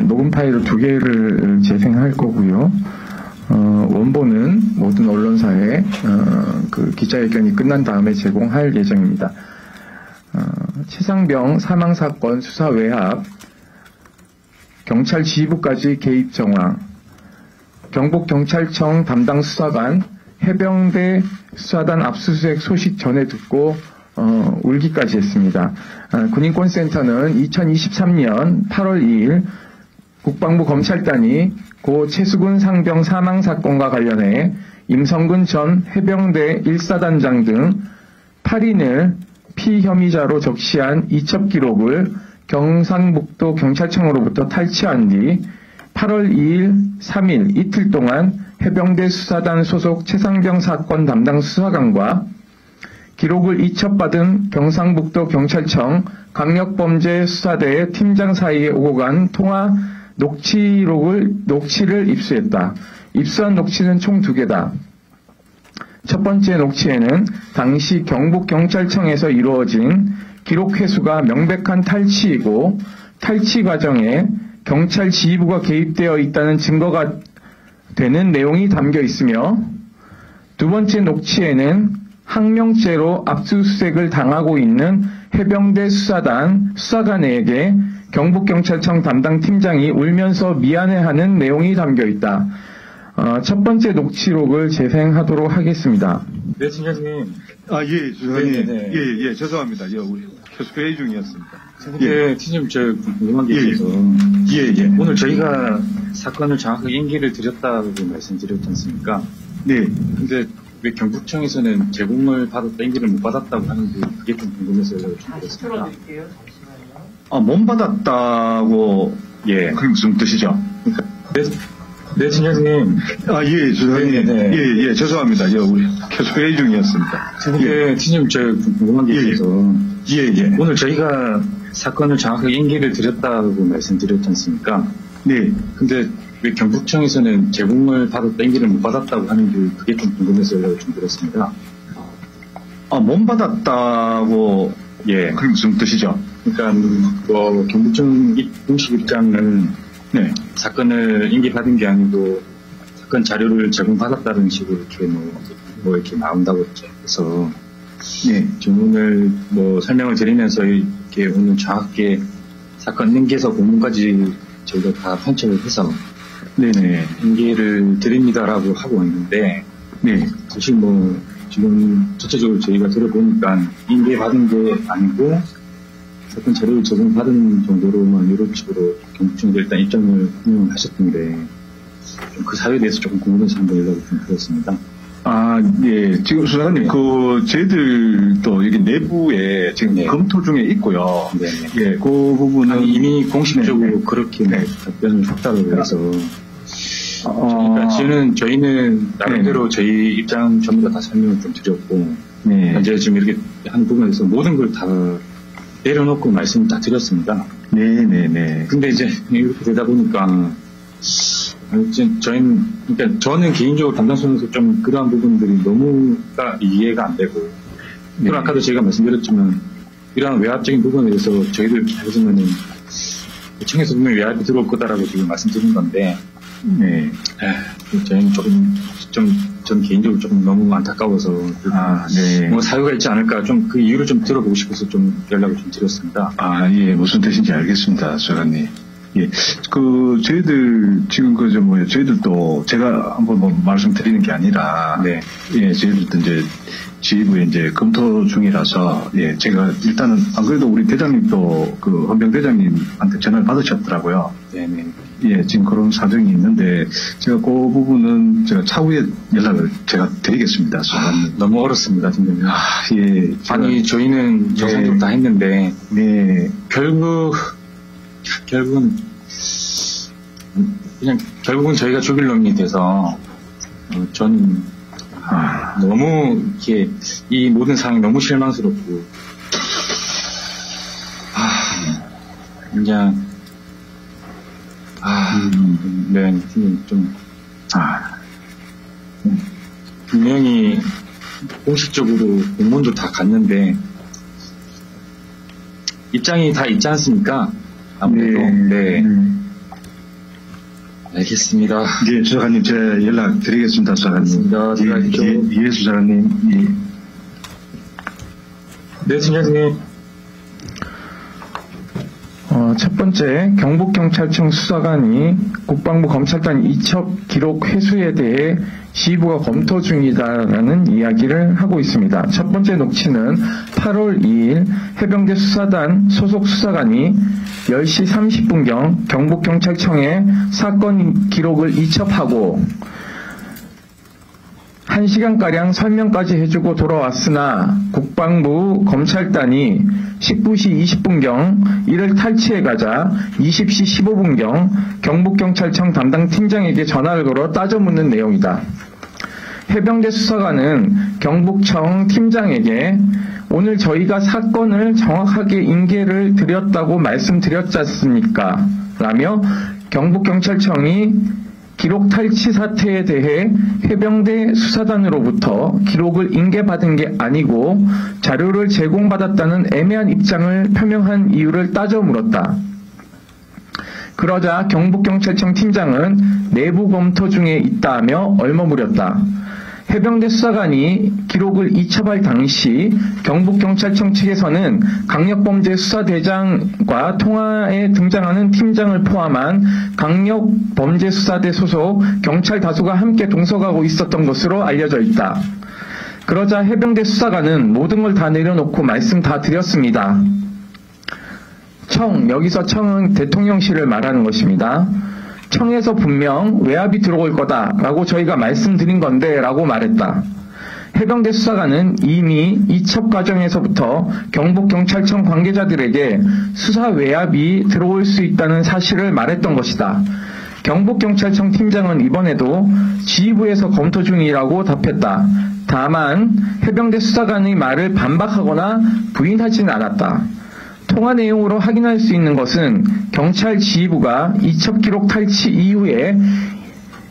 녹음 파일을 2개를 재생할 거고요. 원본은 모든 언론사에 그 기자회견이 끝난 다음에 제공할 예정입니다. 최상병 사망사건 수사 외압, 경찰 지휘부까지 개입 정황, 경북경찰청 담당 수사관, 해병대 수사단 압수수색 소식 전해 듣고 울기까지 했습니다. 군인권센터는 2023년 8월 2일 국방부 검찰단이 고 최수근 상병 사망사건과 관련해 임성근 전 해병대 1사단장 등 8인을 피혐의자로 적시한 이첩 기록을 경상북도 경찰청으로부터 탈취한 뒤 8월 2일, 3일 이틀 동안 해병대 수사단 소속 최상병 사건 담당 수사관과 기록을 이첩받은 경상북도 경찰청 강력범죄수사대 팀장 사이에 오고 간 통화 녹취를 입수했다. 입수한 녹취는 총 2개다. 첫 번째 녹취에는 당시 경북경찰청에서 이루어진 기록 회수가 명백한 탈취이고 탈취 과정에 경찰 지휘부가 개입되어 있다는 증거가 되는 내용이 담겨 있으며, 두 번째 녹취에는 항명죄로 압수수색을 당하고 있는 해병대 수사단 수사관에게 경북경찰청 담당 팀장이 울면서 미안해하는 내용이 담겨 있다. 첫 번째 녹취록을 재생하도록 하겠습니다. 네, 팀장님. 예, 주사님. 예, 죄송합니다. 우리 계속 회의 중이었습니다. 예, 팀장님, 저 궁금한 게 있어서. 예. 오늘 저희가 사건을 정확하게 인계를 드렸다고 말씀드렸지 않습니까? 네. 근데 왜 경북청에서는 제공을 받았다, 인계를 못 받았다고 하는지 그게 좀 궁금해서 연락드렸습니다. 못 받았다고, 예. 그게 무슨 뜻이죠? 그러니까, 네, 팀장님. 예, 주사님. 네. 예, 죄송합니다. 우리 계속 회의 중이었습니다. 근데 팀장님, 저 궁금한 게 있어서. 예. 오늘 저희가 사건을 정확하게 인계를 드렸다고 말씀드렸지 않습니까? 네. 근데 왜 경북청에서는 제공을 받았다, 인계를 못 받았다고 하는지 그게 좀 궁금해서 연락을 좀 드렸습니다. 못 받았다고, 예. 그게 무슨 뜻이죠? 그러니까 경북청 공식 입장은 네. 사건을 인계받은 게 아니고 사건 자료를 제공받았다는 식으로 이렇게 이렇게 나온다고 해서 네. 지금 오늘 설명을 드리면서 이렇게 오늘 정확하게 사건 인계서 공문까지 저희가 다 편찬을 해서 네네. 인계를 드립니다라고 하고 있는데, 네. 사실 지금 전체적으로 저희가 들어보니까 인계받은 게 아니고 사건 자료를 제공받은 정도로만 이런 식으로 경북청에서 일단 입장을 하셨던데, 그 사유에 대해서 조금 궁금해서 한번 연락을 좀 드렸습니다. 예. 지금 수사관님, 저희들도 여기 내부에 지금 네. 검토 중에 있고요. 네. 예, 그 부분은. 이미 공식적으로 그렇게 답변을 줬다고 해서. 그러니까 저희는 나름대로 저희 입장 전부 다 설명을 좀 드렸고, 네. 이제 지금 이렇게 한 부분에서 모든 걸 다 내려놓고 말씀 다 드렸습니다. 네네네. 근데 이제 이렇게 되다 보니까, 저는 개인적으로 담당선에서 좀 그러한 부분들이 너무가 이해가 안 되고, 또 아까도 제가 말씀드렸지만, 이러한 외압적인 부분에 대해서 저희들 기준에는 청에서 분명히 외압이 들어올 거다라고 지금 말씀드린 건데, 네. 저희는 전 개인적으로 조금 너무 안타까워서, 네. 사유가 있지 않을까, 좀 그 이유를 좀 들어보고 싶어서 좀 연락을 좀 드렸습니다. 예, 무슨 뜻인지 알겠습니다, 수사관님. 예, 저희들, 지금 저희들도 제가 한번 말씀드리는 게 아니라, 네. 예, 저희들도 이제 지휘부에 이제 검토 중이라서, 예, 제가 일단은, 안 그래도 우리 대장님도 헌병 대장님한테 전화를 받으셨더라고요. 네네. 예, 지금 그런 사정이 있는데, 제가 그 부분은 제가 차후에 연락을 제가 드리겠습니다, 수사관님. 너무 어렵습니다, 팀장님. 예. 아니, 저희는 정상적으로 다 했는데, 네. 결국은 저희가 죽일 놈이 돼서, 저는, 너무, 이렇게, 이 모든 상황이 너무 실망스럽고, 그냥, 네, 좀, 분명히, 공식적으로 공문도 다 갔는데, 입장이 다 있지 않습니까? 아무래도. 네. 알겠습니다. 예, 수사관님, 제가 연락 드리겠습니다, 수사관님. 알겠습니다. 예, 수사관님. 예. 네, 팀장님. 첫 번째, 경북경찰청 수사관이 국방부 검찰단 이첩 기록 회수에 대해 지휘부가 검토 중이다라는 이야기를 하고 있습니다. 첫 번째 녹취는 8월 2일 해병대 수사단 소속 수사관이 10시 30분경 경북경찰청에 사건 기록을 이첩하고 1시간가량 설명까지 해주고 돌아왔으나 국방부 검찰단이 19시 20분경 이를 탈취해가자 20시 15분경 경북경찰청 담당 팀장에게 전화를 걸어 따져 묻는 내용이다. 해병대 수사관은 경북청 팀장에게 오늘 저희가 사건을 정확하게 인계를 드렸다고 말씀드렸지 않습니까? 라며 경북경찰청이 기록 탈취 사태에 대해 해병대 수사단으로부터 기록을 인계받은 게 아니고 자료를 제공받았다는 애매한 입장을 표명한 이유를 따져 물었다. 그러자 경북경찰청 팀장은 내부 검토 중에 있다며 얼머무렸다. 해병대 수사관이 기록을 이첩할 당시 경북경찰청 측에서는 강력범죄수사대장과 통화에 등장하는 팀장을 포함한 강력범죄수사대 소속 경찰 다수가 함께 동석하고 있었던 것으로 알려져 있다. 그러자 해병대 수사관은 모든 걸 다 내려놓고 말씀 다 드렸습니다. 여기서 청은 대통령실을 말하는 것입니다. 청에서 분명 외압이 들어올 거다라고 저희가 말씀드린 건데 라고 말했다. 해병대 수사관은 이미 이첩 과정에서부터 경북경찰청 관계자들에게 수사 외압이 들어올 수 있다는 사실을 말했던 것이다. 경북경찰청 팀장은 이번에도 지휘부에서 검토 중이라고 답했다. 다만 해병대 수사관의 말을 반박하거나 부인하지는 않았다. 통화 내용으로 확인할 수 있는 것은 경찰 지휘부가 이첩 기록 탈취 이후에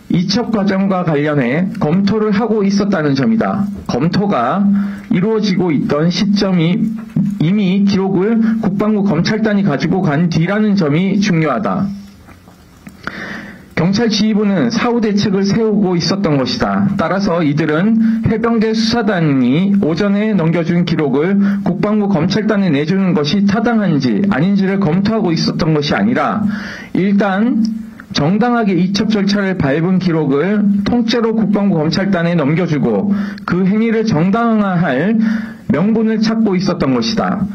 이첩 과정과 관련해 검토를 하고 있었다는 점이다. 검토가 이루어지고 있던 시점이 이미 기록을 국방부 검찰단이 가지고 간 뒤라는 점이 중요하다. 경찰 지휘부는 사후 대책을 세우고 있었던 것이다. 따라서 이들은 해병대 수사단이 오전에 넘겨준 기록을 국방부 검찰단에 내주는 것이 타당한지 아닌지를 검토하고 있었던 것이 아니라 일단 정당하게 이첩 절차를 밟은 기록을 통째로 국방부 검찰단에 넘겨주고 그 행위를 정당화할 명분을 찾고 있었던 것이다.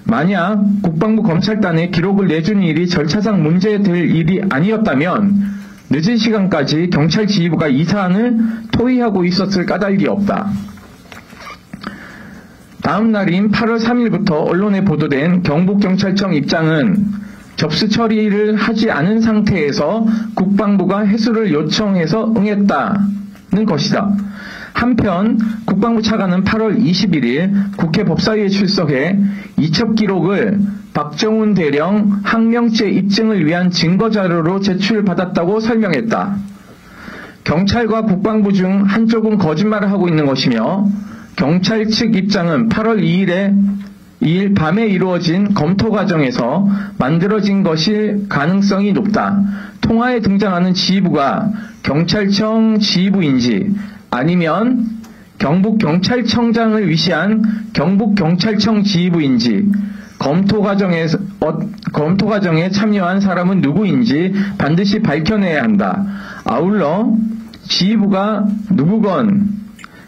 만약 국방부 검찰단에 기록을 내주는 일이 절차상 문제될 일이 아니었다면 늦은 시간까지 경찰 지휘부가 이 사안을 토의하고 있었을 까닭이 없다. 다음 날인 8월 3일부터 언론에 보도된 경북경찰청 입장은 접수 처리를 하지 않은 상태에서 국방부가 회수를 요청해서 응했다는 것이다. 한편 국방부 차관은 8월 21일 국회 법사위에 출석해 이첩 기록을 박정훈 대령 항명죄 입증을 위한 증거자료로 제출받았다고 설명했다. 경찰과 국방부 중 한쪽은 거짓말을 하고 있는 것이며 경찰 측 입장은 8월 2일 밤에 이루어진 검토 과정에서 만들어진 것일 가능성이 높다. 통화에 등장하는 지휘부가 경찰청 지휘부인지 아니면 경북경찰청장을 위시한 경북경찰청 지휘부인지 검토 과정에 참여한 사람은 누구인지 반드시 밝혀내야 한다. 아울러 지휘부가 누구건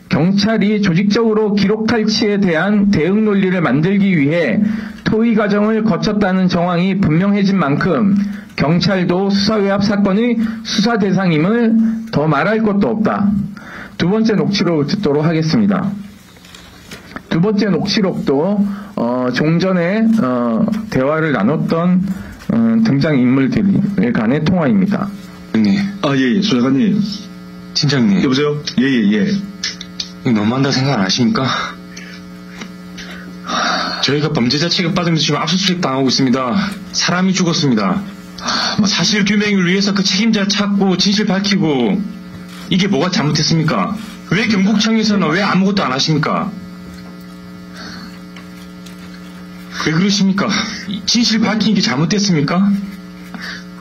경찰이 조직적으로 기록 탈취에 대한 대응 논리를 만들기 위해 토의 과정을 거쳤다는 정황이 분명해진 만큼 경찰도 수사외압 사건의 수사 대상임을 더 말할 것도 없다. 두 번째 녹취록을 듣도록 하겠습니다. 두 번째 녹취록도 종전에 대화를 나눴던 등장인물들 간의 통화입니다. 예, 수사관님. 팀장님. 여보세요? 예. 이거 너무한다 생각 안 하십니까? 저희가 범죄자 취급받으면서 지금 압수수색 당하고 있습니다. 사람이 죽었습니다. 사실 규명을 위해서 그 책임자 찾고 진실 밝히고 이게 뭐가 잘못했습니까? 왜 경북청에서는 왜 아무것도 안 하십니까? 왜 그러십니까? 진실 밝히는 게 잘못됐습니까?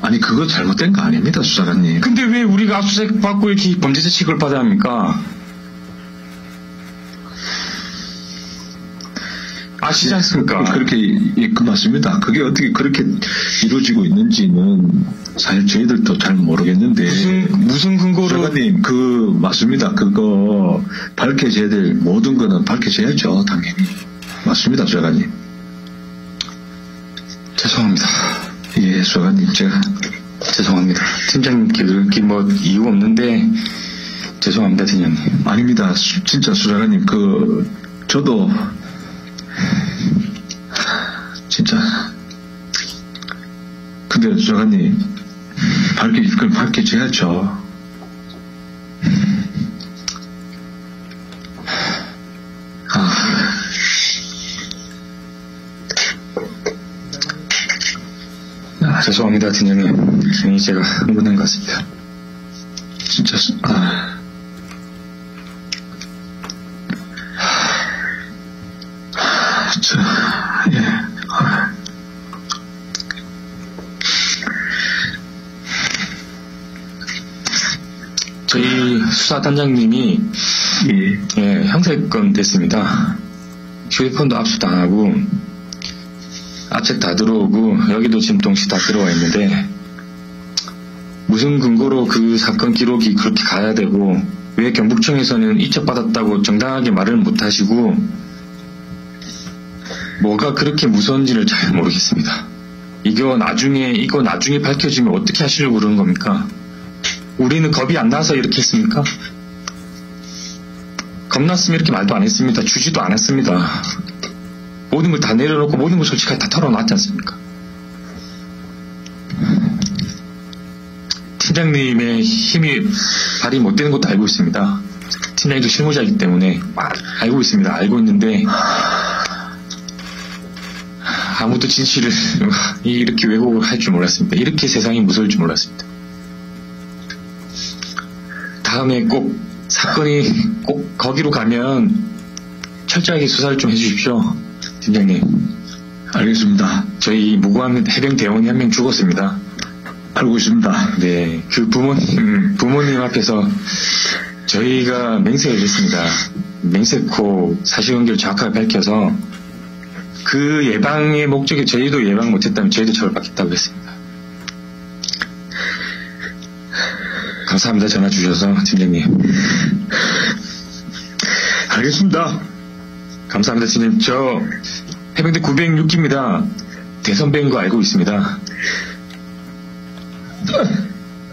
아니, 그거 잘못된 거 아닙니다, 수사관님. 근데 왜 우리가 압수수색 받고 이렇게 범죄자 취급을 받아야 합니까? 아시지 않습니까? 그렇게, 예, 맞습니다. 그게 어떻게 그렇게 이루어지고 있는지는 사실 저희들도 잘 모르겠는데. 무슨 근거로. 수사관님, 맞습니다. 그거 밝혀져야 될 모든 거는 밝혀져야죠, 당연히. 맞습니다, 수사관님. 죄송합니다. 예, 수사관님, 제가. 죄송합니다. 팀장님께 그렇게 이유 없는데, 죄송합니다, 팀장님. 아닙니다. 진짜 수사관님, 저도, 진짜. 근데 수사관님, 그걸 밝혀져야죠. 죄송합니다, 팀장님. 괜히 제가 흥분한 것 같습니다. 진짜, 예. 저희 수사단장님이 형사입건 됐습니다. 휴대폰도 압수당하고 압책 다 들어오고 여기도 지금 동시 다 들어와 있는데 무슨 근거로 그 사건 기록이 그렇게 가야 되고 왜 경북청에서는 이첩받았다고 정당하게 말을 못하시고 뭐가 그렇게 무서운지를 잘 모르겠습니다. 이거 나중에 밝혀지면 어떻게 하시려고 그러는 겁니까? 우리는 겁이 안 나서 이렇게 했습니까? 겁났으면 이렇게 말도 안 했습니다. 주지도 않았습니다. 모든 걸 다 내려놓고 모든 걸 솔직하게 다 털어놨지 않습니까? 팀장님의 힘이 발휘 못 되는 것도 알고 있습니다. 팀장님도 실무자이기 때문에 알고 있습니다. 알고 있는데 아무도 진실을 이렇게 왜곡을 할 줄 몰랐습니다. 이렇게 세상이 무서울 줄 몰랐습니다. 다음에 꼭 사건이 꼭 거기로 가면 철저하게 수사를 좀 해주십시오. 팀장님. 알겠습니다. 저희 무고한 해병 대원이 한 명 죽었습니다. 알고 있습니다. 네, 그 부모님 앞에서 저희가 맹세를 했습니다. 맹세코 사실관계를 정확하게 밝혀서 그 예방의 목적에 저희도 예방 못했다면 저희도 처벌받겠다고 했습니다. 감사합니다. 전화 주셔서 팀장님. 알겠습니다. 감사합니다, 팀장님. 저 해병대 906기입니다. 대선배인 거 알고 있습니다.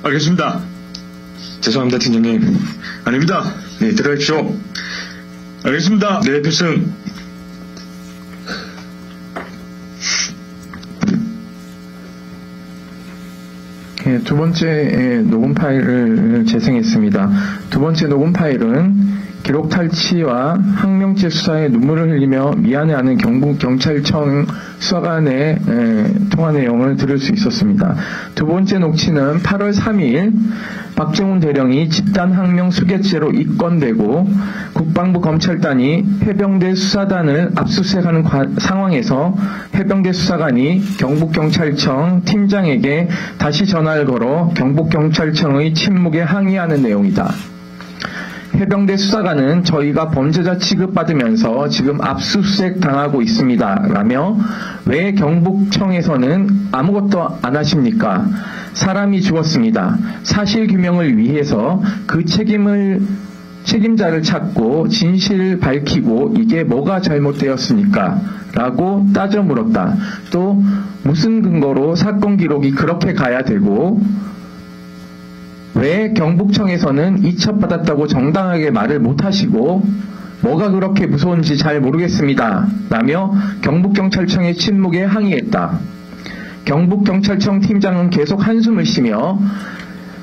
알겠습니다. 죄송합니다, 팀장님. 아닙니다. 네, 들어가십시오. 알겠습니다. 네, 필승. 두 번째 녹음 파일을 재생했습니다. 두 번째 녹음 파일은 기록 탈취와 항명죄 수사에 눈물을 흘리며 미안해하는 경북경찰청 수사관의 통화 내용을 들을 수 있었습니다. 두 번째 녹취는 8월 3일 박정훈 대령이 집단 항명 수괴죄로 입건되고 국방부 검찰단이 해병대 수사단을 압수수색하는 상황에서 해병대 수사관이 경북경찰청 팀장에게 다시 전화를 걸어 경북경찰청의 침묵에 항의하는 내용이다. 해병대 수사관은 저희가 범죄자 취급받으면서 지금 압수수색 당하고 있습니다. 라며 왜 경북청에서는 아무것도 안 하십니까? 사람이 죽었습니다. 사실규명을 위해서 그 책임자를 찾고 진실을 밝히고 이게 뭐가 잘못되었습니까? 라고 따져 물었다. 또 무슨 근거로 사건 기록이 그렇게 가야 되고 왜 경북청에서는 이첩받았다고 정당하게 말을 못하시고 뭐가 그렇게 무서운지 잘 모르겠습니다. 라며 경북경찰청의 침묵에 항의했다. 경북경찰청 팀장은 계속 한숨을 쉬며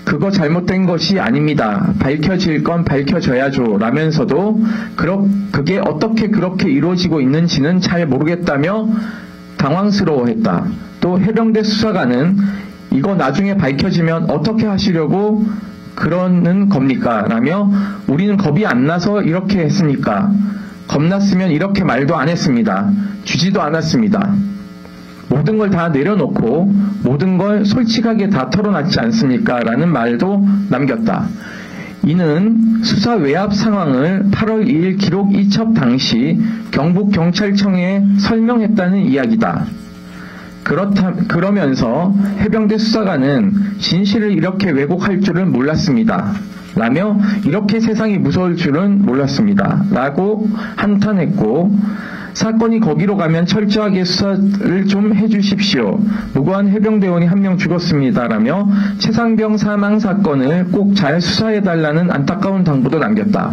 그거 잘못된 것이 아닙니다. 밝혀질 건 밝혀져야죠. 라면서도 그게 어떻게 그렇게 이루어지고 있는지는 잘 모르겠다며 당황스러워했다. 또 해병대 수사관은 이거 나중에 밝혀지면 어떻게 하시려고 그러는 겁니까? 라며 우리는 겁이 안 나서 이렇게 했습니까? 겁났으면 이렇게 말도 안 했습니다. 주지도 않았습니다. 모든 걸 다 내려놓고 모든 걸 솔직하게 다 털어놨지 않습니까? 라는 말도 남겼다. 이는 수사 외압 상황을 8월 2일 기록 이첩 당시 경북경찰청에 설명했다는 이야기다. 그러면서 해병대 수사관은 진실을 이렇게 왜곡할 줄은 몰랐습니다. 라며 이렇게 세상이 무서울 줄은 몰랐습니다. 라고 한탄했고, 사건이 거기로 가면 철저하게 수사를 좀 해주십시오. 무고한 해병대원이 1명 죽었습니다. 라며 최상병 사망 사건을 꼭 잘 수사해달라는 안타까운 당부도 남겼다.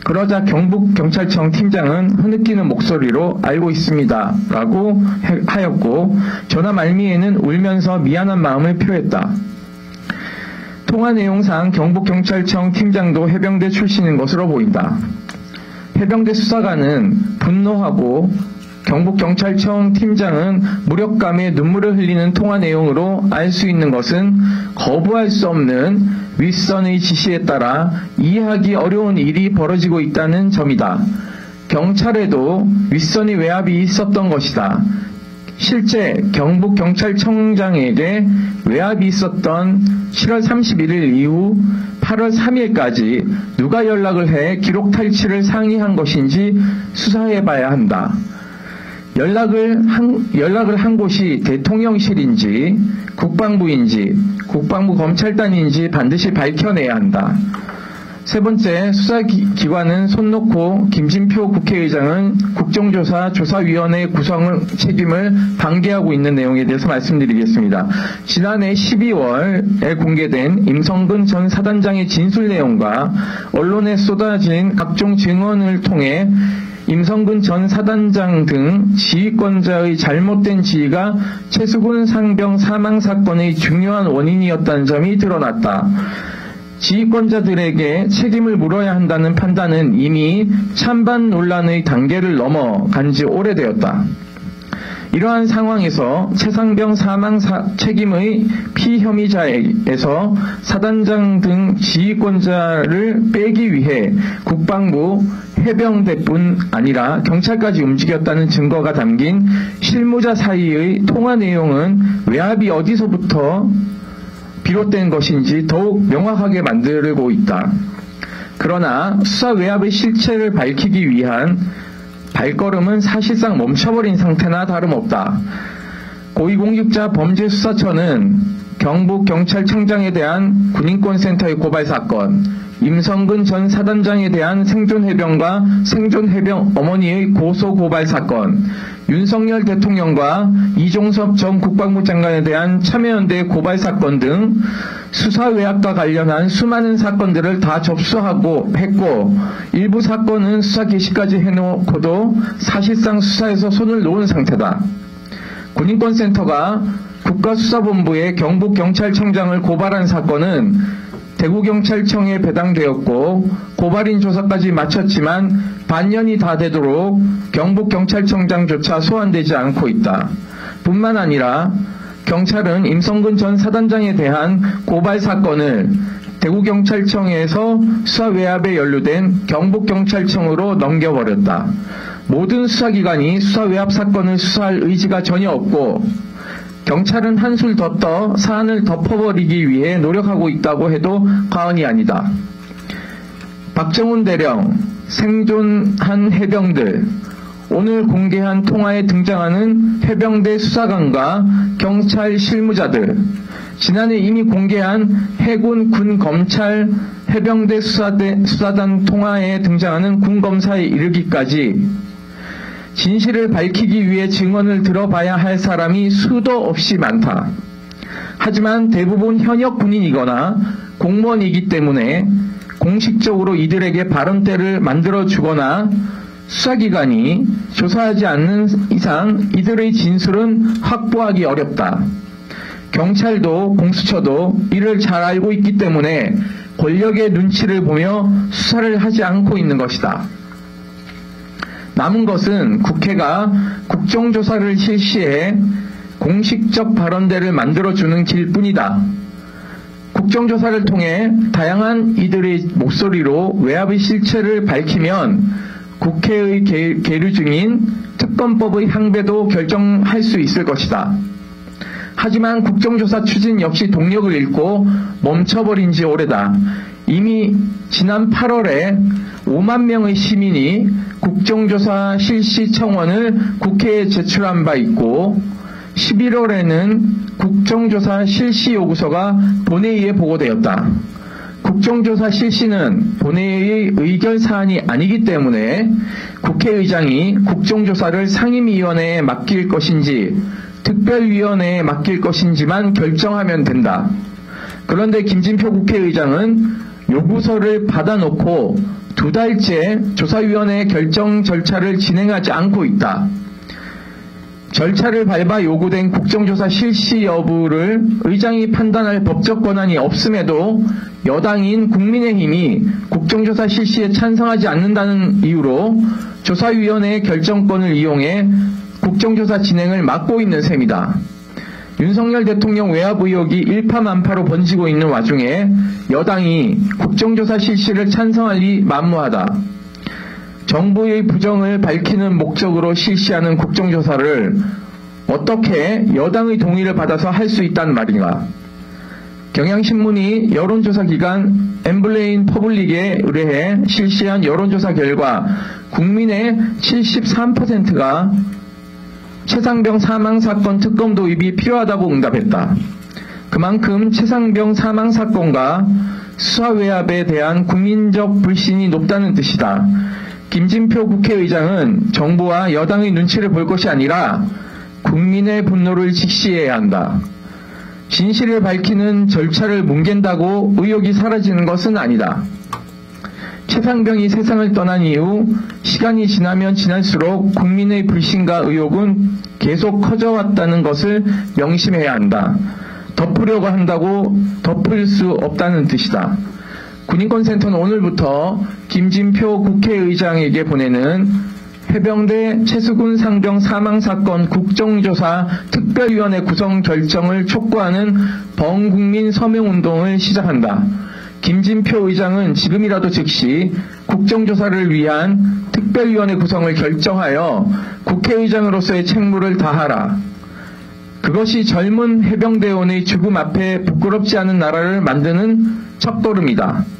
그러자 경북경찰청 팀장은 흐느끼는 목소리로 알고 있습니다. 라고 하였고, 전화 말미에는 울면서 미안한 마음을 표했다. 통화 내용상 경북경찰청 팀장도 해병대 출신인 것으로 보인다. 해병대 수사관은 분노하고 경북경찰청 팀장은 무력감에 눈물을 흘리는 통화 내용으로 알 수 있는 것은 거부할 수 없는 윗선의 지시에 따라 이해하기 어려운 일이 벌어지고 있다는 점이다. 경찰에도 윗선의 외압이 있었던 것이다. 실제 경북경찰청장에게 외압이 있었던 7월 31일 이후 8월 3일까지 누가 연락을 해 기록 탈취를 상의한 것인지 수사해봐야 한다. 연락을 한 곳이 대통령실인지 국방부인지 국방부 검찰단인지 반드시 밝혀내야 한다. 세 번째, 수사기관은 손 놓고 김진표 국회의장은 국정조사 조사위원회 구성 책임을 방기하고 있는 내용에 대해서 말씀드리겠습니다. 지난해 12월에 공개된 임성근 전 사단장의 진술 내용과 언론에 쏟아진 각종 증언을 통해 임성근 전 사단장 등 지휘권자의 잘못된 지휘가 최수근 상병 사망 사건의 중요한 원인이었다는 점이 드러났다. 지휘권자들에게 책임을 물어야 한다는 판단은 이미 찬반 논란의 단계를 넘어간 지 오래되었다. 이러한 상황에서 최상병 사망 책임의 피혐의자에서 사단장 등 지휘권자를 빼기 위해 국방부, 해병대뿐 아니라 경찰까지 움직였다는 증거가 담긴 실무자 사이의 통화 내용은 외압이 어디서부터 비롯된 것인지 더욱 명확하게 만들고 있다. 그러나 수사 외압의 실체를 밝히기 위한 발걸음은 사실상 멈춰버린 상태나 다름없다. 고위공직자 범죄수사처는 경북경찰청장에 대한 군인권센터의 고발 사건, 임성근 전 사단장에 대한 생존해병과 생존해병 어머니의 고소고발 사건, 윤석열 대통령과 이종섭 전 국방부 장관에 대한 참여연대 고발 사건 등 수사 외압과 관련한 수많은 사건들을 다 접수하고 했고, 일부 사건은 수사 개시까지 해놓고도 사실상 수사에서 손을 놓은 상태다. 군인권센터가 국가수사본부의 경북경찰청장을 고발한 사건은 대구경찰청에 배당되었고 고발인 조사까지 마쳤지만 반년이 다 되도록 경북경찰청장조차 소환되지 않고 있다. 뿐만 아니라 경찰은 임성근 전 사단장에 대한 고발 사건을 대구경찰청에서 수사 외압에 연루된 경북경찰청으로 넘겨버렸다. 모든 수사기관이 수사 외압 사건을 수사할 의지가 전혀 없고 경찰은 한술 더 떠 사안을 덮어버리기 위해 노력하고 있다고 해도 과언이 아니다. 박정훈 대령, 생존한 해병들, 오늘 공개한 통화에 등장하는 해병대 수사관과 경찰 실무자들, 지난해 이미 공개한 해군, 군, 검찰, 해병대 수사단 통화에 등장하는 군검사에 이르기까지 진실을 밝히기 위해 증언을 들어봐야 할 사람이 수도 없이 많다. 하지만 대부분 현역 군인이거나 공무원이기 때문에 공식적으로 이들에게 발언대를 만들어주거나 수사기관이 조사하지 않는 이상 이들의 진술은 확보하기 어렵다. 경찰도 공수처도 이를 잘 알고 있기 때문에 권력의 눈치를 보며 수사를 하지 않고 있는 것이다. 남은 것은 국회가 국정조사를 실시해 공식적 발언대를 만들어주는 길뿐이다. 국정조사를 통해 다양한 이들의 목소리로 외압의 실체를 밝히면 국회의 계류 중인 특검법의 향배도 결정할 수 있을 것이다. 하지만 국정조사 추진 역시 동력을 잃고 멈춰버린 지 오래다. 이미 지난 8월에 5만 명의 시민이 국정조사 실시 청원을 국회에 제출한 바 있고 11월에는 국정조사 실시 요구서가 본회의에 보고되었다. 국정조사 실시는 본회의의 의결 사안이 아니기 때문에 국회의장이 국정조사를 상임위원회에 맡길 것인지 특별위원회에 맡길 것인지만 결정하면 된다. 그런데 김진표 국회의장은 요구서를 받아놓고 2달째 조사위원회 결정 절차를 진행하지 않고 있다. 절차를 밟아 요구된 국정조사 실시 여부를 의장이 판단할 법적 권한이 없음에도 여당인 국민의힘이 국정조사 실시에 찬성하지 않는다는 이유로 조사위원회의 결정권을 이용해 국정조사 진행을 막고 있는 셈이다. 윤석열 대통령 외압 의혹이 일파만파로 번지고 있는 와중에 여당이 국정조사 실시를 찬성할 리 만무하다. 정부의 부정을 밝히는 목적으로 실시하는 국정조사를 어떻게 여당의 동의를 받아서 할 수 있단 말인가. 경향신문이 여론조사기관 엠블레인 퍼블릭에 의뢰해 실시한 여론조사 결과 국민의 73%가 최상병 사망사건 특검 도입이 필요하다고 응답했다. 그만큼 최상병 사망사건과 수사외압에 대한 국민적 불신이 높다는 뜻이다. 김진표 국회의장은 정부와 여당의 눈치를 볼 것이 아니라 국민의 분노를 직시해야 한다. 진실을 밝히는 절차를 뭉갠다고 의혹이 사라지는 것은 아니다. 최상병이 세상을 떠난 이후 시간이 지나면 지날수록 국민의 불신과 의혹은 계속 커져왔다는 것을 명심해야 한다. 덮으려고 한다고 덮을 수 없다는 뜻이다. 군인권센터는 오늘부터 김진표 국회의장에게 보내는 해병대 최수근 상병 사망사건 국정조사 특별위원회 구성 결정을 촉구하는 범국민 서명운동을 시작한다. 김진표 의장은 지금이라도 즉시 국정조사를 위한 특별위원회 구성을 결정하여 국회의장으로서의 책무를 다하라. 그것이 젊은 해병대원의 죽음 앞에 부끄럽지 않은 나라를 만드는 첫걸음이다.